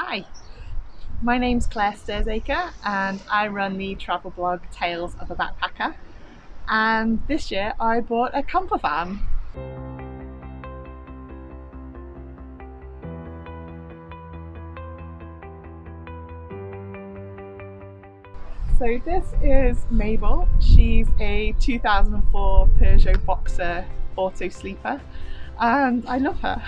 Hi, my name's Claire Sturzacre and I run the travel blog Tales of a Backpacker, and this year I bought a camper van. So this is Mabel. She's a 2004 Peugeot Boxer auto sleeper and I love her.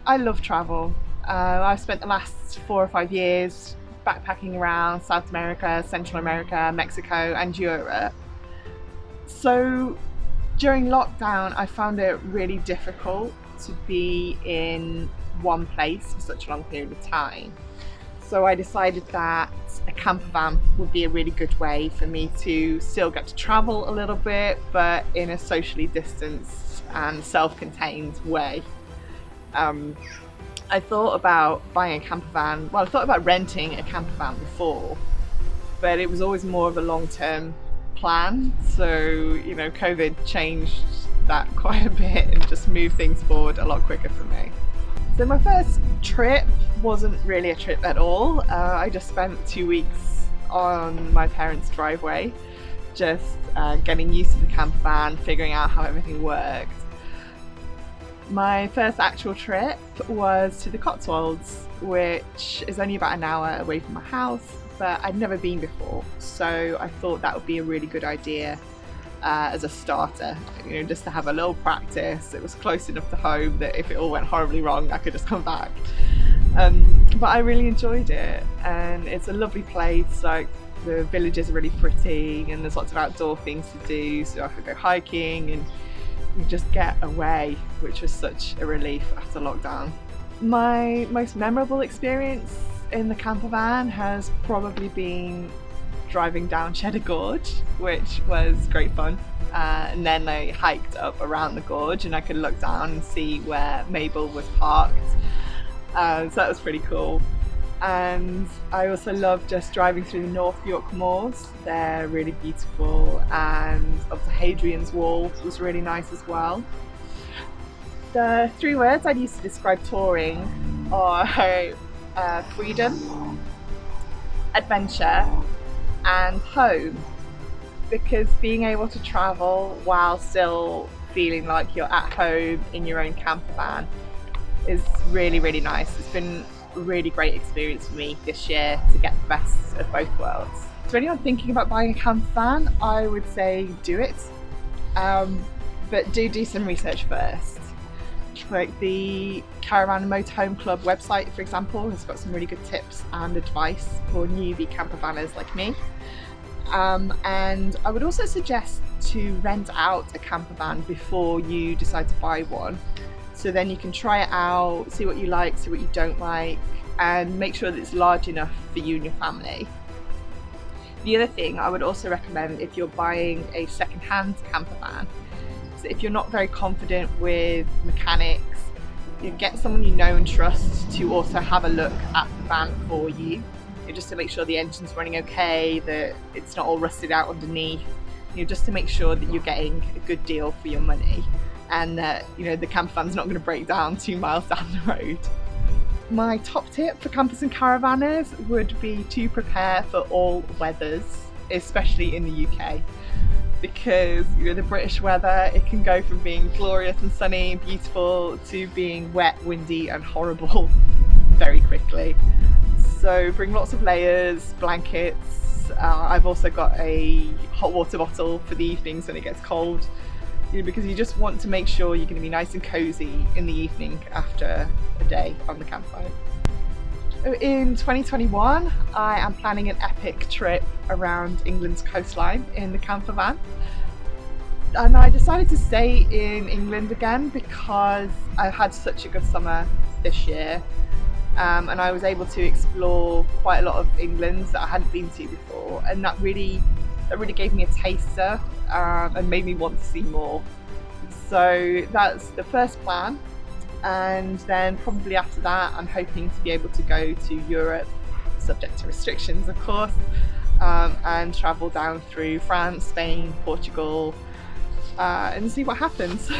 I love travel. I've spent the last 4 or 5 years backpacking around South America, Central America, Mexico and Europe. So during lockdown I found it really difficult to be in one place for such a long period of time. So I decided that a camper van would be a really good way for me to still get to travel a little bit, but in a socially distanced and self-contained way. I thought about buying a camper van, well I thought about renting a camper van before, but it was always more of a long-term plan. So, COVID changed that quite a bit and just moved things forward a lot quicker for me. So my first trip wasn't really a trip at all. I just spent 2 weeks on my parents' driveway, just getting used to the camper van, figuring out how everything worked. My first actual trip was to the Cotswolds, which is only about an hour away from my house, but I'd never been before, so I thought that would be a really good idea as a starter, just to have a little practice. It was close enough to home that if it all went horribly wrong I could just come back. But I really enjoyed it, and it's a lovely place. Like, the villages are really pretty and there's lots of outdoor things to do, so I could go hiking and you just get away, which was such a relief after lockdown. My most memorable experience in the camper van has probably been driving down Cheddar Gorge, which was great fun. And then I hiked up around the gorge and I could look down and see where Mabel was parked. So that was pretty cool. And I also love just driving through the North York moors. They're really beautiful, and up to Hadrian's Wall was really nice as well. The 3 words I'd use to describe touring are freedom, adventure and home, because being able to travel while still feeling like you're at home in your own camper van is really, really nice. It's been a really great experience for me this year to get the best of both worlds. So anyone thinking about buying a camper van, I would say do it, but do some research first. Like the Caravan and Motorhome Club website, for example, has got some really good tips and advice for newbie camper vanners like me. And I would also suggest to rent out a camper van before you decide to buy one. So then you can try it out, see what you like, see what you don't like, and make sure that it's large enough for you and your family. The other thing I would also recommend, if you're buying a second-hand camper van, is if you're not very confident with mechanics, you get someone you know and trust to also have a look at the van for you, just to make sure the engine's running okay, that it's not all rusted out underneath, just to make sure that you're getting a good deal for your money, and that the camper van's not going to break down 2 miles down the road. My top tip for campers and caravanners would be to prepare for all weathers, especially in the UK, because the British weather, it can go from being glorious and sunny and beautiful to being wet, windy and horrible very quickly. So bring lots of layers, blankets. I've also got a hot water bottle for the evenings when it gets cold, because you just want to make sure you're going to be nice and cozy in the evening after a day on the campsite. In 2021, I am planning an epic trip around England's coastline in the camper van. And I decided to stay in England again because I've had such a good summer this year. And I was able to explore quite a lot of England that I hadn't been to before, and that really gave me a taster and made me want to see more. So that's the first plan, and then probably after that I'm hoping to be able to go to Europe, subject to restrictions of course, and travel down through France, Spain, Portugal, and see what happens.